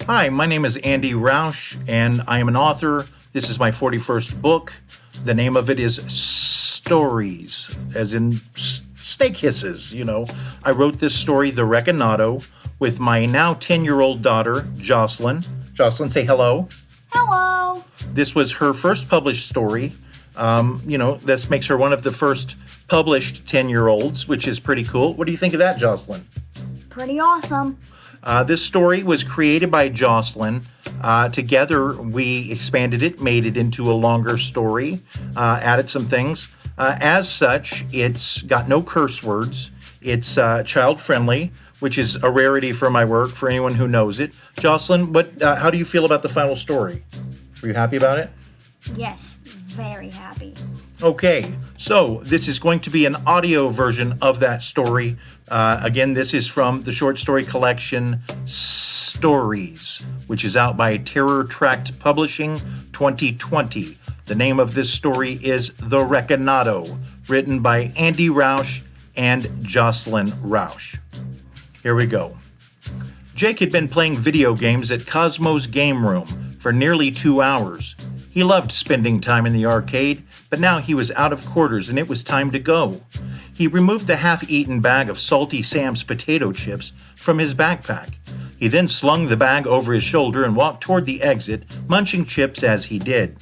Hi, my name is Andy Rausch, and I am an author. This is my 41st book. The name of it is Stories, as in snake hisses, I wrote this story, The Reckanado, with my now 10-year-old daughter, Josslyn. Josslyn, say hello. Hello. This was her first published story. This makes her one of the first published 10-year-olds, which is pretty cool. What do you think of that, Josslyn? Pretty awesome. This story was created by Josslyn. Together, we expanded it, made it into a longer story, added some things. As such, it's got no curse words. It's child-friendly, which is a rarity for my work, for anyone who knows it. Josslyn, how do you feel about the final story? Are you happy about it? Yes, very happy. Okay, so this is going to be an audio version of that story. Again, this is from the short story collection Stories, which is out by Terror Tract Publishing 2020. The name of this story is The Reckanado, written by Andy Rausch and Josslyn Rausch. Here we go. Jake had been playing video games at Cosmo's game room for nearly 2 hours. He loved spending time in the arcade, but now he was out of quarters and it was time to go. He removed the half-eaten bag of Salty Sam's potato chips from his backpack. He then slung the bag over his shoulder and walked toward the exit, munching chips as he did.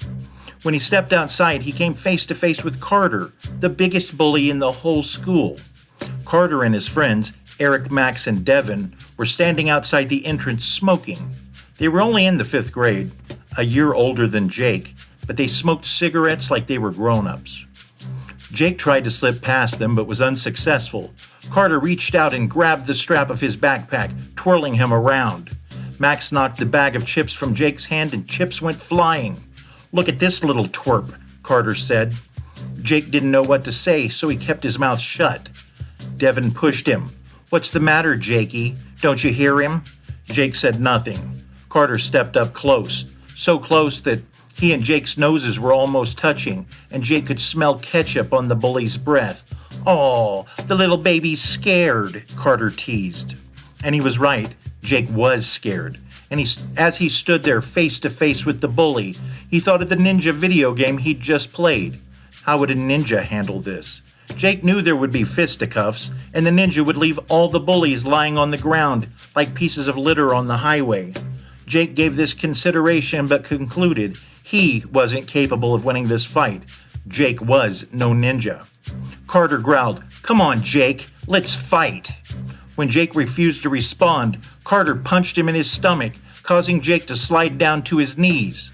When he stepped outside, he came face to face with Carter, the biggest bully in the whole school. Carter and his friends, Eric, Max, and Devin, were standing outside the entrance smoking. They were only in the 5th grade, a year older than Jake, but they smoked cigarettes like they were grown-ups. Jake tried to slip past them, but was unsuccessful. Carter reached out and grabbed the strap of his backpack, twirling him around. Max knocked the bag of chips from Jake's hand and chips went flying. "Look at this little twerp," Carter said. Jake didn't know what to say, so he kept his mouth shut. Devin pushed him. "What's the matter, Jakey? Don't you hear him?" Jake said nothing. Carter stepped up close, so close that he and Jake's noses were almost touching, and Jake could smell ketchup on the bully's breath. "Oh, the little baby's scared," Carter teased. And he was right. Jake was scared. And as he stood there face to face with the bully, he thought of the ninja video game he'd just played. How would a ninja handle this? Jake knew there would be fisticuffs, and the ninja would leave all the bullies lying on the ground like pieces of litter on the highway. Jake gave this consideration but concluded he wasn't capable of winning this fight. Jake was no ninja. Carter growled, "Come on, Jake, let's fight." When Jake refused to respond, Carter punched him in his stomach, causing Jake to slide down to his knees.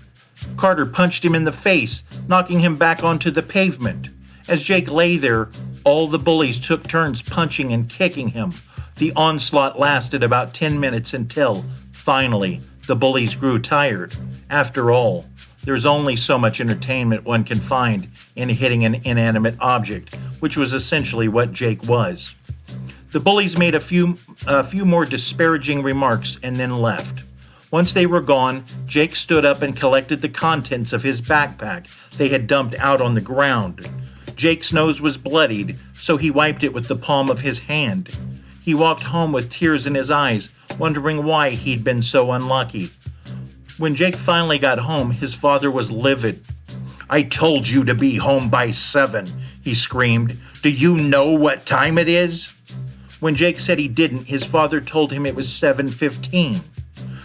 Carter punched him in the face, knocking him back onto the pavement. As Jake lay there, all the bullies took turns punching and kicking him. The onslaught lasted about 10 minutes until, finally, the bullies grew tired. After all, there's only so much entertainment one can find in hitting an inanimate object, which was essentially what Jake was. The bullies made a few more disparaging remarks and then left. Once they were gone, Jake stood up and collected the contents of his backpack they had dumped out on the ground. Jake's nose was bloodied, so he wiped it with the palm of his hand. He walked home with tears in his eyes, wondering why he'd been so unlucky. When Jake finally got home, his father was livid. "I told you to be home by 7, he screamed. "Do you know what time it is?" When Jake said he didn't, his father told him it was 7:15.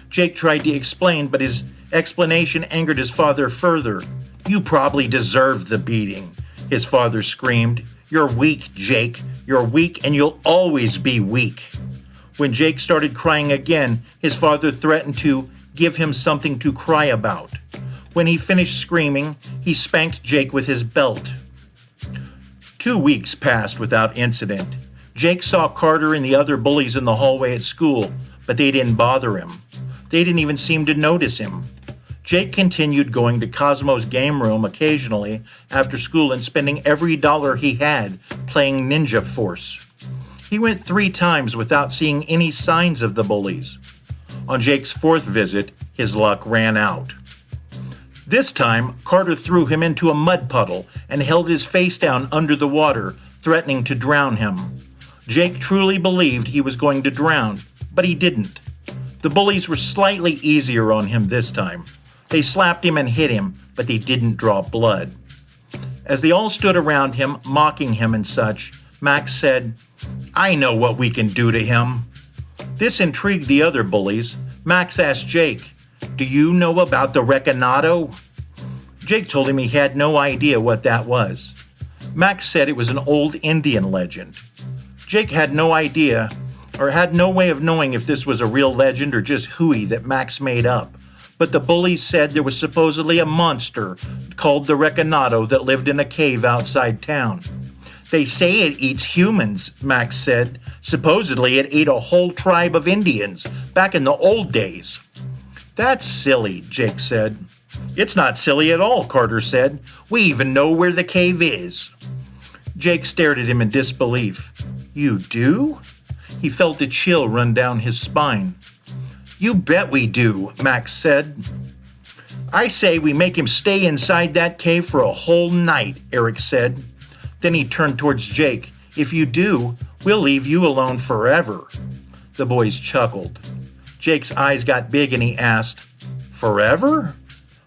Jake tried to explain, but his explanation angered his father further. "You probably deserved the beating," his father screamed. "You're weak, Jake. You're weak and you'll always be weak." When Jake started crying again, his father threatened to give him something to cry about. When he finished screaming, he spanked Jake with his belt. 2 weeks passed without incident. Jake saw Carter and the other bullies in the hallway at school, but they didn't bother him. They didn't even seem to notice him. Jake continued going to Cosmo's game room occasionally after school and spending every dollar he had playing Ninja Force. He went 3 times without seeing any signs of the bullies. On Jake's 4th visit, his luck ran out. This time, Carter threw him into a mud puddle and held his face down under the water, threatening to drown him. Jake truly believed he was going to drown, but he didn't. The bullies were slightly easier on him this time. They slapped him and hit him, but they didn't draw blood. As they all stood around him, mocking him and such, Max said, "I know what we can do to him." This intrigued the other bullies. Max asked Jake, "Do you know about the Reckanado?" Jake told him he had no idea what that was. Max said it was an old Indian legend. Jake had no idea, or had no way of knowing if this was a real legend or just hooey that Max made up. But the bullies said there was supposedly a monster called the Reckanado that lived in a cave outside town. "They say it eats humans," Max said. "Supposedly it ate a whole tribe of Indians back in the old days." "That's silly," Jake said. "It's not silly at all," Carter said. "We even know where the cave is." Jake stared at him in disbelief. "You do?" He felt a chill run down his spine. "You bet we do," Max said. "I say we make him stay inside that cave for a whole night," Eric said. Then he turned towards Jake. "If you do, we'll leave you alone forever." The boys chuckled. Jake's eyes got big and he asked, "Forever?"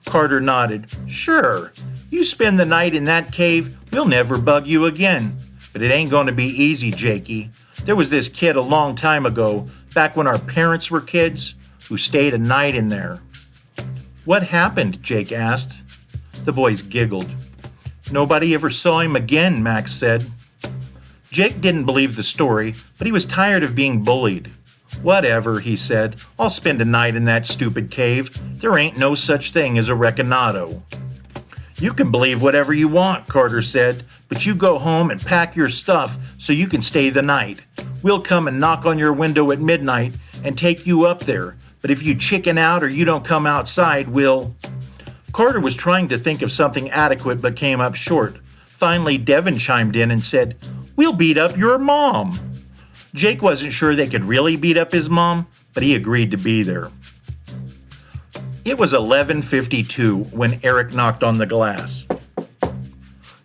Carter nodded. "Sure. You spend the night in that cave, we'll never bug you again. But it ain't going to be easy, Jakey. There was this kid a long time ago, back when our parents were kids, who stayed a night in there." "What happened?" Jake asked. The boys giggled. "Nobody ever saw him again," Max said. Jake didn't believe the story, but he was tired of being bullied. "Whatever," he said. "I'll spend a night in that stupid cave. There ain't no such thing as a Reckanado." "You can believe whatever you want," Carter said, "but you go home and pack your stuff so you can stay the night. We'll come and knock on your window at midnight and take you up there, but if you chicken out or you don't come outside, we'll..." Carter was trying to think of something adequate but came up short. Finally, Devin chimed in and said, "We'll beat up your mom." Jake wasn't sure they could really beat up his mom, but he agreed to be there. It was 11:52 when Eric knocked on the glass.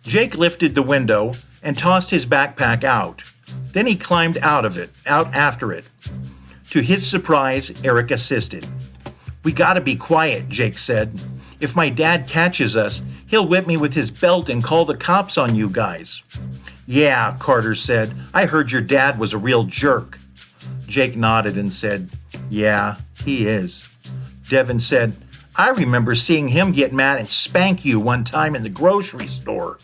Jake lifted the window and tossed his backpack out. Then he climbed out after it. To his surprise, Eric assisted. "We gotta be quiet," Jake said. "If my dad catches us, he'll whip me with his belt and call the cops on you guys." "Yeah," Carter said. "I heard your dad was a real jerk." Jake nodded and said, "Yeah, he is." Devin said, "I remember seeing him get mad and spank you one time in the grocery store.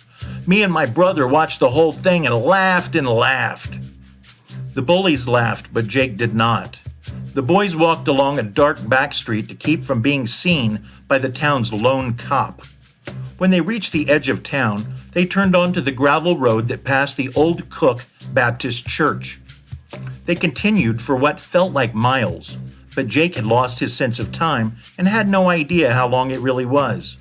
Me and my brother watched the whole thing and laughed and laughed." The bullies laughed, but Jake did not. The boys walked along a dark back street to keep from being seen by the town's lone cop. When they reached the edge of town, they turned onto the gravel road that passed the Old Cook Baptist Church. They continued for what felt like miles, but Jake had lost his sense of time and had no idea how long it really was.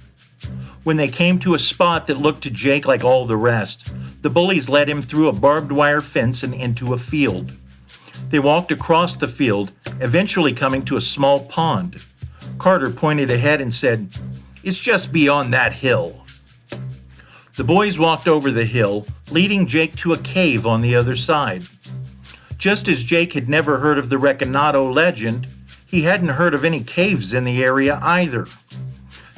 When they came to a spot that looked to Jake like all the rest, the bullies led him through a barbed wire fence and into a field. They walked across the field, eventually coming to a small pond. Carter pointed ahead and said, "It's just beyond that hill." The boys walked over the hill, leading Jake to a cave on the other side. Just as Jake had never heard of the Reckanado legend, he hadn't heard of any caves in the area either.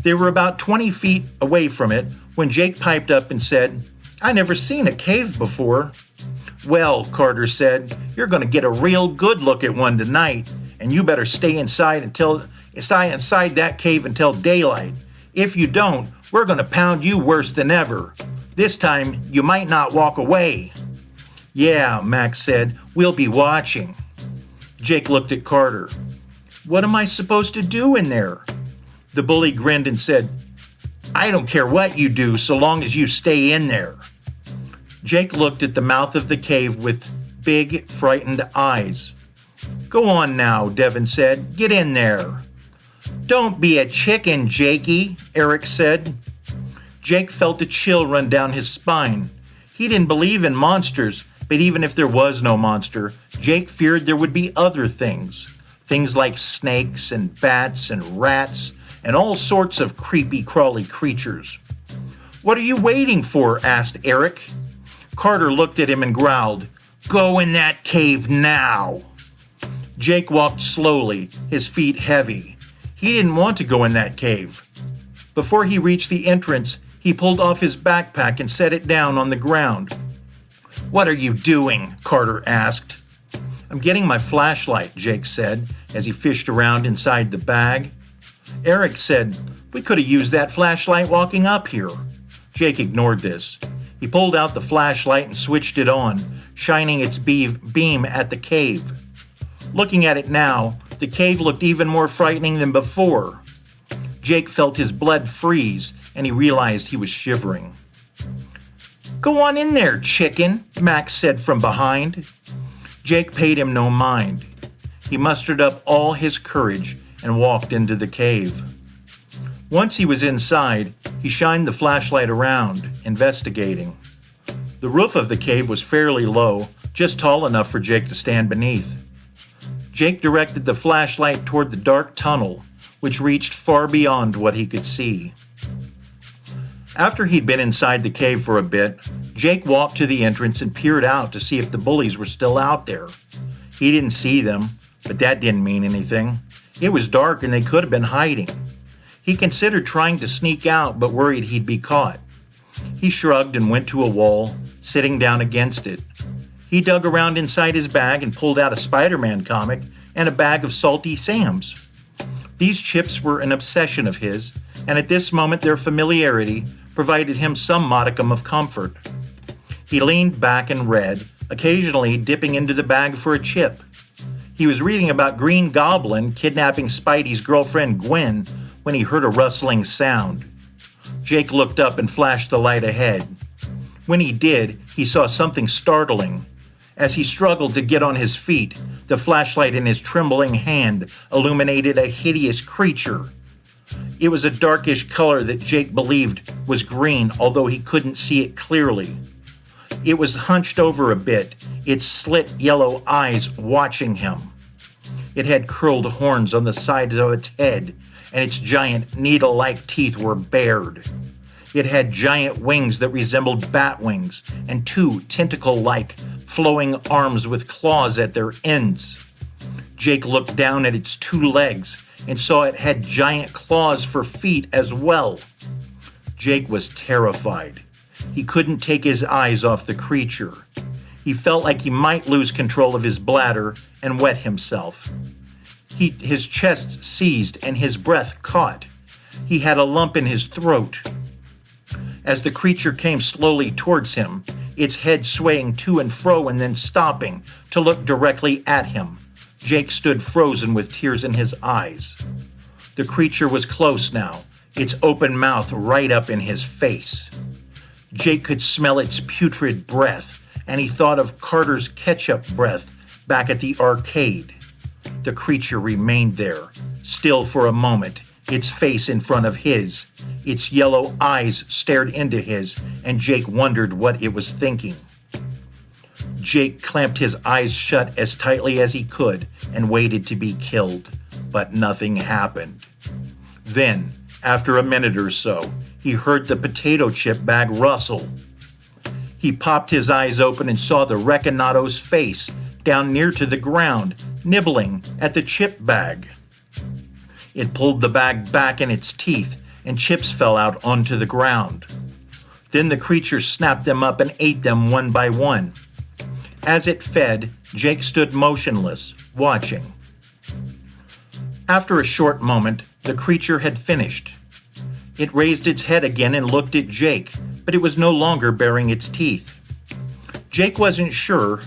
They were about 20 feet away from it when Jake piped up and said, "I never seen a cave before." "Well," Carter said, "you're going to get a real good look at one tonight, and you better stay inside that cave until daylight. If you don't, we're going to pound you worse than ever. This time, you might not walk away." "Yeah," Max said, "we'll be watching." Jake looked at Carter. "What am I supposed to do in there?" The bully grinned and said, "I don't care what you do so long as you stay in there." Jake looked at the mouth of the cave with big, frightened eyes. "Go on now," Devin said. "Get in there." "Don't be a chicken, Jakey," Eric said. Jake felt a chill run down his spine. He didn't believe in monsters, but even if there was no monster, Jake feared there would be other things. Things like snakes and bats and rats and all sorts of creepy, crawly creatures. "What are you waiting for?" asked Eric. Carter looked at him and growled, "Go in that cave now." Jake walked slowly, his feet heavy. He didn't want to go in that cave. Before he reached the entrance, he pulled off his backpack and set it down on the ground. "What are you doing?" Carter asked. "I'm getting my flashlight," Jake said as he fished around inside the bag. Eric said, "We could have used that flashlight walking up here." Jake ignored this. He pulled out the flashlight and switched it on, shining its beam at the cave. Looking at it now, the cave looked even more frightening than before. Jake felt his blood freeze, and he realized he was shivering. "Go on in there, chicken," Max said from behind. Jake paid him no mind. He mustered up all his courage and walked into the cave. Once he was inside, he shined the flashlight around, investigating. The roof of the cave was fairly low, just tall enough for Jake to stand beneath. Jake directed the flashlight toward the dark tunnel, which reached far beyond what he could see. After he'd been inside the cave for a bit, Jake walked to the entrance and peered out to see if the bullies were still out there. He didn't see them, but that didn't mean anything. It was dark and they could have been hiding. He considered trying to sneak out, but worried he'd be caught. He shrugged and went to a wall, sitting down against it. He dug around inside his bag and pulled out a Spider-Man comic and a bag of Salty Sams. These chips were an obsession of his, and at this moment their familiarity provided him some modicum of comfort. He leaned back and read, occasionally dipping into the bag for a chip. He was reading about Green Goblin kidnapping Spidey's girlfriend Gwen when he heard a rustling sound. Jake looked up and flashed the light ahead. When he did, he saw something startling. As he struggled to get on his feet, the flashlight in his trembling hand illuminated a hideous creature. It was a darkish color that Jake believed was green, although he couldn't see it clearly. It was hunched over a bit, its slit yellow eyes watching him. It had curled horns on the sides of its head, and its giant needle-like teeth were bared. It had giant wings that resembled bat wings, and two tentacle-like, flowing arms with claws at their ends. Jake looked down at its two legs and saw it had giant claws for feet as well. Jake was terrified. He couldn't take his eyes off the creature. He felt like he might lose control of his bladder and wet himself. His chest seized and his breath caught. He had a lump in his throat. As the creature came slowly towards him, its head swaying to and fro and then stopping to look directly at him, Jake stood frozen with tears in his eyes. The creature was close now, its open mouth right up in his face. Jake could smell its putrid breath, and he thought of Carter's ketchup breath back at the arcade. The creature remained there, still for a moment, its face in front of his. Its yellow eyes stared into his, and Jake wondered what it was thinking. Jake clamped his eyes shut as tightly as he could and waited to be killed, but nothing happened. Then, after a minute or so, he heard the potato chip bag rustle. He popped his eyes open and saw the Reckanado's face down near to the ground, nibbling at the chip bag. It pulled the bag back in its teeth, and chips fell out onto the ground. Then the creature snapped them up and ate them one by one. As it fed, Jake stood motionless, watching. After a short moment, the creature had finished. It raised its head again and looked at Jake, but it was no longer baring its teeth. Jake wasn't sure,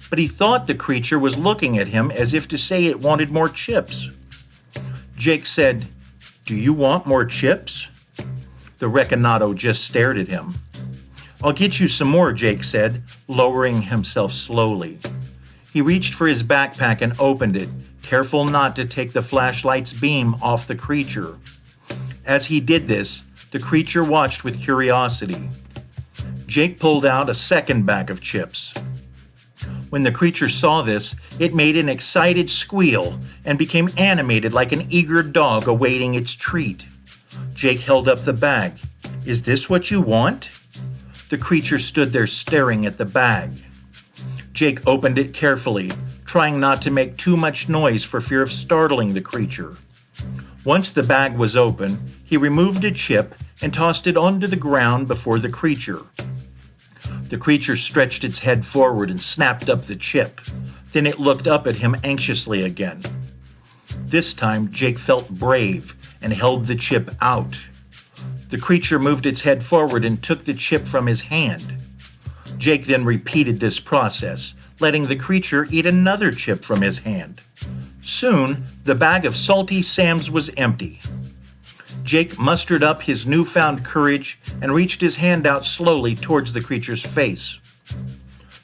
but he thought the creature was looking at him as if to say it wanted more chips. Jake said, "Do you want more chips?" The Reckanado just stared at him. "I'll get you some more," Jake said, lowering himself slowly. He reached for his backpack and opened it, careful not to take the flashlight's beam off the creature. As he did this, the creature watched with curiosity. Jake pulled out a second bag of chips. When the creature saw this, it made an excited squeal and became animated like an eager dog awaiting its treat. Jake held up the bag. "Is this what you want?" The creature stood there staring at the bag. Jake opened it carefully, trying not to make too much noise for fear of startling the creature. Once the bag was open, he removed a chip and tossed it onto the ground before the creature. The creature stretched its head forward and snapped up the chip. Then it looked up at him anxiously again. This time, Jake felt brave and held the chip out. The creature moved its head forward and took the chip from his hand. Jake then repeated this process, letting the creature eat another chip from his hand. Soon, the bag of salty Sams was empty. Jake mustered up his newfound courage and reached his hand out slowly towards the creature's face.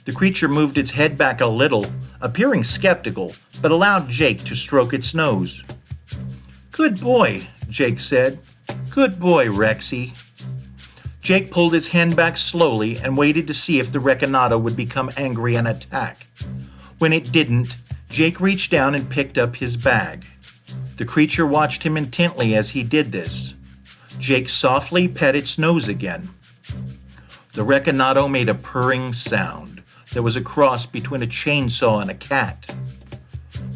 The creature moved its head back a little, appearing skeptical, but allowed Jake to stroke its nose. "Good boy," Jake said. "Good boy, Rexy." Jake pulled his hand back slowly and waited to see if the Reckanado would become angry and attack. When it didn't, Jake reached down and picked up his bag. The creature watched him intently as he did this. Jake softly pet its nose again. The Reckanado made a purring sound that was a cross between a chainsaw and a cat.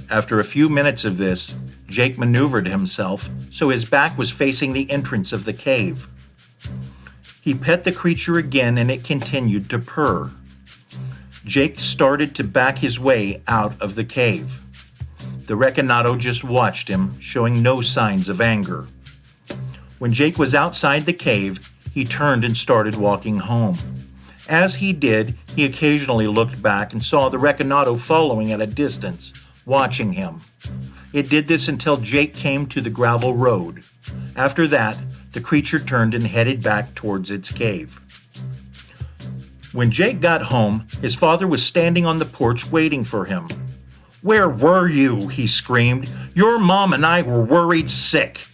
After a few minutes of this, Jake maneuvered himself so his back was facing the entrance of the cave. He pet the creature again and it continued to purr. Jake started to back his way out of the cave. The Reckanado just watched him, showing no signs of anger. When Jake was outside the cave, he turned and started walking home. As he did, he occasionally looked back and saw the Reckanado following at a distance, watching him. It did this until Jake came to the gravel road. After that, the creature turned and headed back towards its cave. When Jake got home, his father was standing on the porch waiting for him. "Where were you?" he screamed. "Your mom and I were worried sick."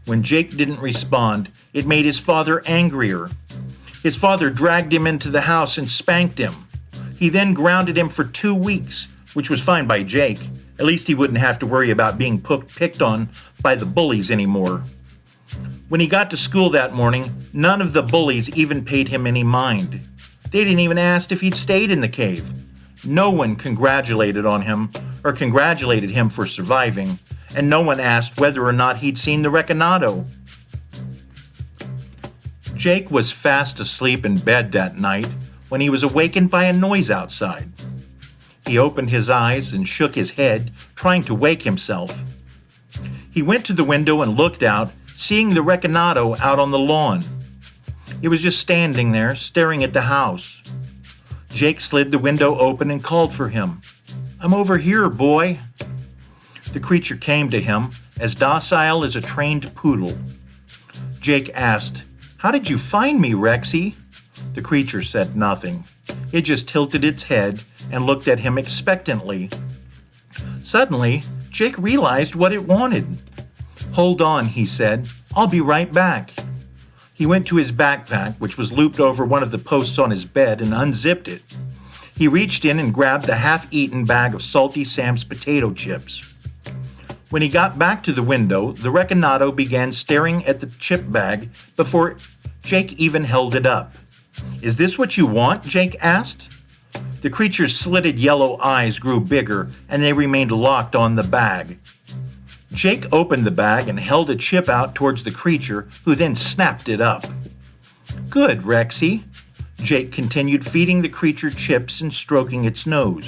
When Jake didn't respond, it made his father angrier. His father dragged him into the house and spanked him. He then grounded him for 2 weeks, which was fine by Jake. At least he wouldn't have to worry about being picked on by the bullies anymore. When he got to school that morning, none of the bullies even paid him any mind. They didn't even ask if he'd stayed in the cave. No one congratulated on him or congratulated him for surviving, and no one asked whether or not he'd seen the Reckanado. Jake was fast asleep in bed that night when he was awakened by a noise outside. He opened his eyes and shook his head, trying to wake himself. He went to the window and looked out, seeing the Reckanado out on the lawn. It was just standing there, staring at the house. Jake slid the window open and called for him. "I'm over here, boy." The creature came to him, as docile as a trained poodle. Jake asked, "How did you find me, Rexy?" The creature said nothing. It just tilted its head and looked at him expectantly. Suddenly, Jake realized what it wanted. "Hold on," he said. "I'll be right back." He went to his backpack, which was looped over one of the posts on his bed, and unzipped it. He reached in and grabbed the half-eaten bag of Salty Sam's potato chips. When he got back to the window, the Reckanado began staring at the chip bag before Jake even held it up. "Is this what you want?" Jake asked. The creature's slitted yellow eyes grew bigger, and they remained locked on the bag. Jake opened the bag and held a chip out towards the creature, who then snapped it up. "Good, Rexy." Jake continued feeding the creature chips and stroking its nose.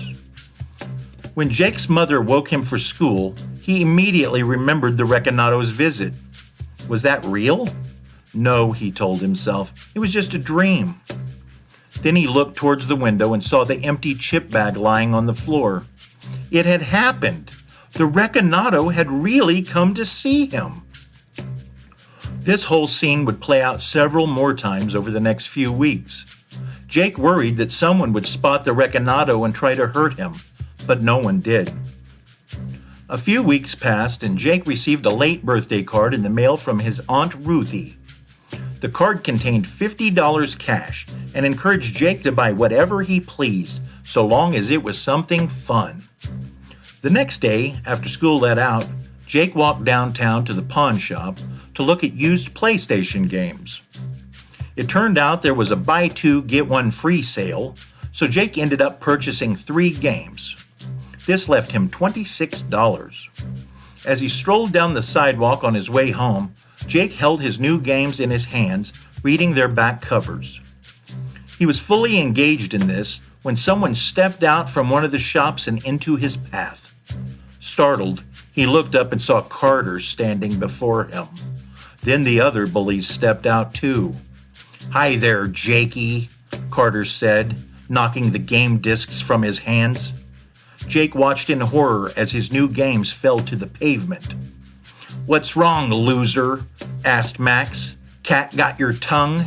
When Jake's mother woke him for school, he immediately remembered the Reckanado's visit. Was that real? No, he told himself. It was just a dream. Then he looked towards the window and saw the empty chip bag lying on the floor. It had happened. The Reckanado had really come to see him. This whole scene would play out several more times over the next few weeks. Jake worried that someone would spot the Reckanado and try to hurt him, but no one did. A few weeks passed and Jake received a late birthday card in the mail from his Aunt Ruthie. The card contained $50 cash and encouraged Jake to buy whatever he pleased, so long as it was something fun. The next day, after school let out, Jake walked downtown to the pawn shop to look at used PlayStation games. It turned out there was a buy two, get one free sale, so Jake ended up purchasing 3 games. This left him $26. As he strolled down the sidewalk on his way home, Jake held his new games in his hands, reading their back covers. He was fully engaged in this when someone stepped out from one of the shops and into his path. Startled, he looked up and saw Carter standing before him. Then the other bullies stepped out too. "Hi there, Jakey," Carter said, knocking the game discs from his hands. Jake watched in horror as his new games fell to the pavement. "What's wrong, loser?" asked Max. "Cat got your tongue?"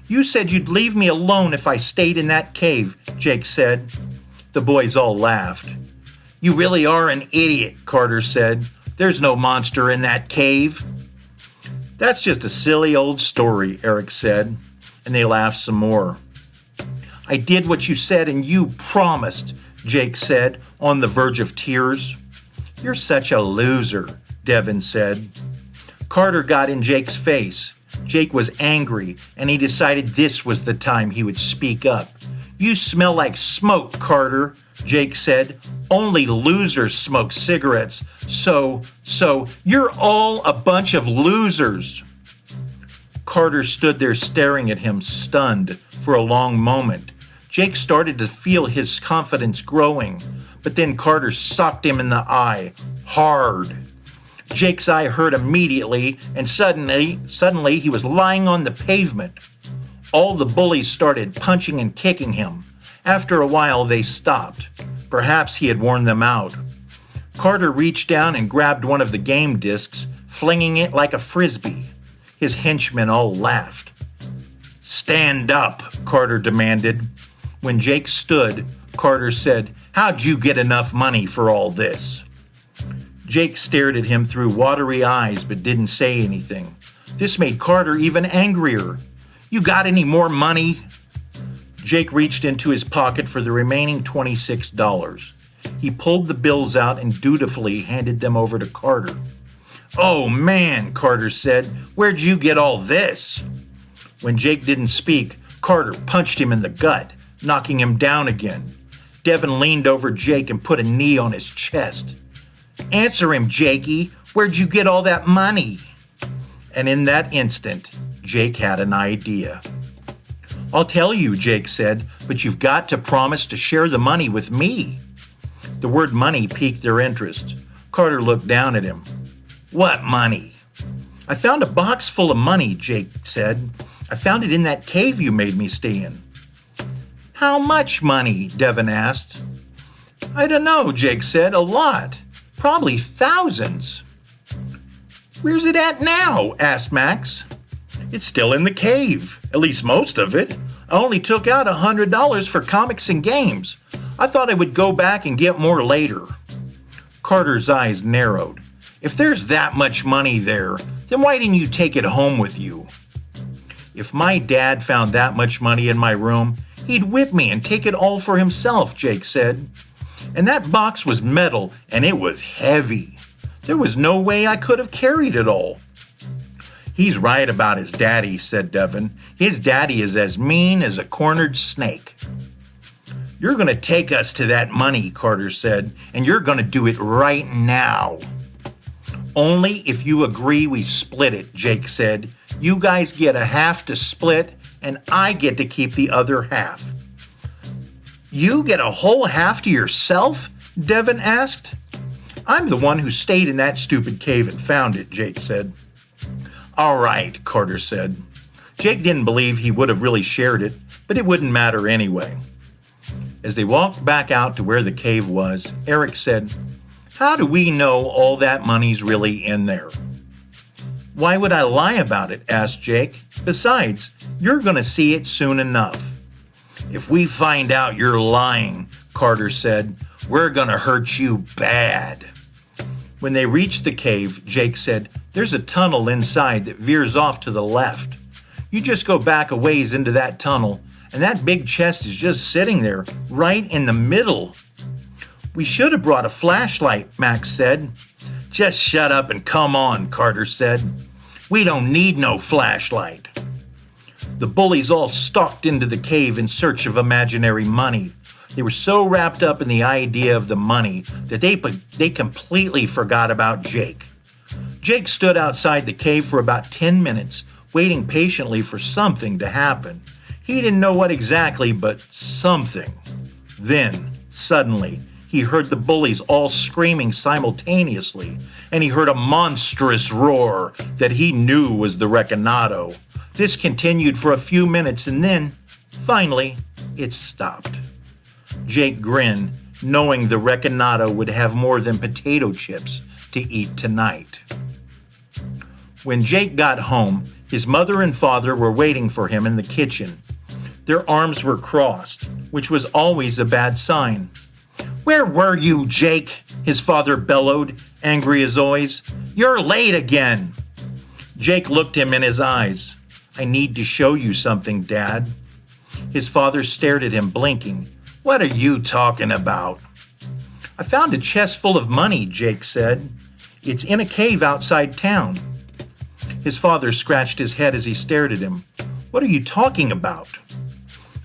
"You said you'd leave me alone if I stayed in that cave," Jake said. The boys all laughed. "You really are an idiot," Carter said. "There's no monster in that cave." "That's just a silly old story," Eric said, and they laughed some more. "I did what you said and you promised," Jake said, on the verge of tears. "You're such a loser," Devin said. Carter got in Jake's face. Jake was angry, and he decided this was the time he would speak up. "You smell like smoke, Carter," Jake said. "Only losers smoke cigarettes. So, you're all a bunch of losers." Carter stood there staring at him, stunned, for a long moment. Jake started to feel his confidence growing, but then Carter socked him in the eye, hard. Jake's eye hurt immediately, and suddenly he was lying on the pavement. All the bullies started punching and kicking him. After a while, they stopped. Perhaps he had worn them out. Carter reached down and grabbed one of the game discs, flinging it like a frisbee. His henchmen all laughed. "Stand up," Carter demanded. When Jake stood, Carter said, "How'd you get enough money for all this?" Jake stared at him through watery eyes but didn't say anything. This made Carter even angrier. "You got any more money?" Jake reached into his pocket for the remaining $26. He pulled the bills out and dutifully handed them over to Carter. "Oh man," Carter said, "where'd you get all this?" When Jake didn't speak, Carter punched him in the gut, knocking him down again. Devin leaned over Jake and put a knee on his chest. "Answer him, Jakey. Where'd you get all that money?" And in that instant, Jake had an idea. "I'll tell you," Jake said, "but you've got to promise to share the money with me." The word money piqued their interest. Carter looked down at him. "What money?" "I found a box full of money," Jake said. "I found it in that cave you made me stay in." "How much money?" Devin asked. "I don't know," Jake said. "A lot. Probably thousands." "Where's it at now?" asked Max. "It's still in the cave, at least most of it. I only took out $100 for comics and games. I thought I would go back and get more later." Carter's eyes narrowed. "If there's that much money there, then why didn't you take it home with you?" "If my dad found that much money in my room, he'd whip me and take it all for himself," Jake said. "And that box was metal, and it was heavy. There was no way I could have carried it all." "He's right about his daddy," said Devin. "His daddy is as mean as a cornered snake." "You're going to take us to that money," Carter said, "and you're going to do it right now." "Only if you agree we split it," Jake said. "You guys get a half to split, and I get to keep the other half." "You get a whole half to yourself?" Devin asked. "I'm the one who stayed in that stupid cave and found it," Jake said. "All right," Carter said. Jake didn't believe he would have really shared it, but it wouldn't matter anyway. As they walked back out to where the cave was, Eric said, "How do we know all that money's really in there?" "Why would I lie about it?" asked Jake. "Besides, you're going to see it soon enough." "If we find out you're lying," Carter said, "we're going to hurt you bad." When they reached the cave, Jake said, "There's a tunnel inside that veers off to the left. You just go back a ways into that tunnel, and that big chest is just sitting there, right in the middle." "We should have brought a flashlight," Max said. "Just shut up and come on," Carter said. "We don't need no flashlight." The bullies all stalked into the cave in search of imaginary money. They were so wrapped up in the idea of the money that they completely forgot about Jake. Jake stood outside the cave for about 10 minutes, waiting patiently for something to happen. He didn't know what exactly, but something. Then, suddenly, he heard the bullies all screaming simultaneously, and he heard a monstrous roar that he knew was the Reckanado. This continued for a few minutes, and then, finally, it stopped. Jake grinned, knowing the Reckanado would have more than potato chips to eat tonight. When Jake got home, his mother and father were waiting for him in the kitchen. Their arms were crossed, which was always a bad sign. "Where were you, Jake?" his father bellowed, angry as always. "You're late again." Jake looked him in his eyes. "I need to show you something, Dad." His father stared at him, blinking. "What are you talking about?" "I found a chest full of money," Jake said. "It's in a cave outside town." His father scratched his head as he stared at him. "What are you talking about?"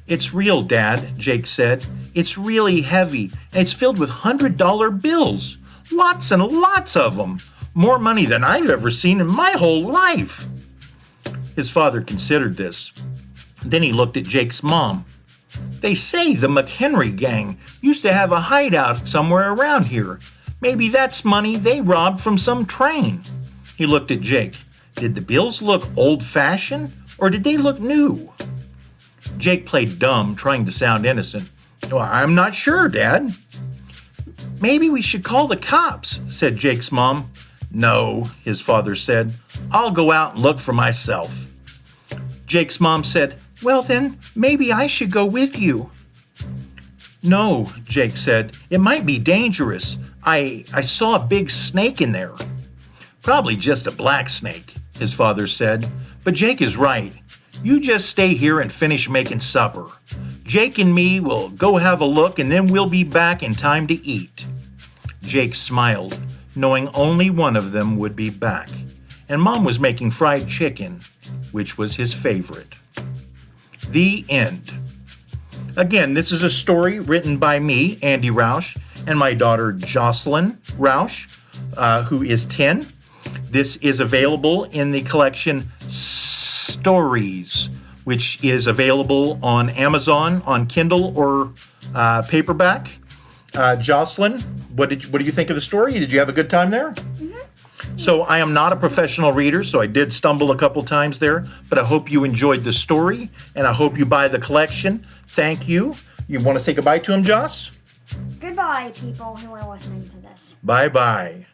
"It's real, Dad," Jake said. "It's really heavy, and it's filled with $100 bills. Lots and lots of them. More money than I've ever seen in my whole life." His father considered this. Then he looked at Jake's mom. "They say the McHenry gang used to have a hideout somewhere around here. Maybe that's money they robbed from some train." He looked at Jake. "Did the bills look old-fashioned, or did they look new?" Jake played dumb, trying to sound innocent. "Well, I'm not sure, Dad." "Maybe we should call the cops," said Jake's mom. "No," his father said. "I'll go out and look for myself." Jake's mom said, "Well then, maybe I should go with you." "No," Jake said. "It might be dangerous. I saw a big snake in there." "Probably just a black snake," his father said. "But Jake is right. You just stay here and finish making supper. Jake and me will go have a look, and then we'll be back in time to eat." Jake smiled, knowing only one of them would be back. And Mom was making fried chicken, which was his favorite. The end. Again, this is a story written by me, Andy Rausch, and my daughter Josslyn Rausch, who is 10. This is available in the collection Stories, which is available on Amazon, on Kindle, or paperback. Josslyn, what do you think of the story? Did you have a good time there? So I am not a professional reader, so I did stumble a couple times there, but I hope you enjoyed the story, and I hope you buy the collection. Thank you. You want to say goodbye to him, Joss? Goodbye, people who are listening to this. Bye-bye.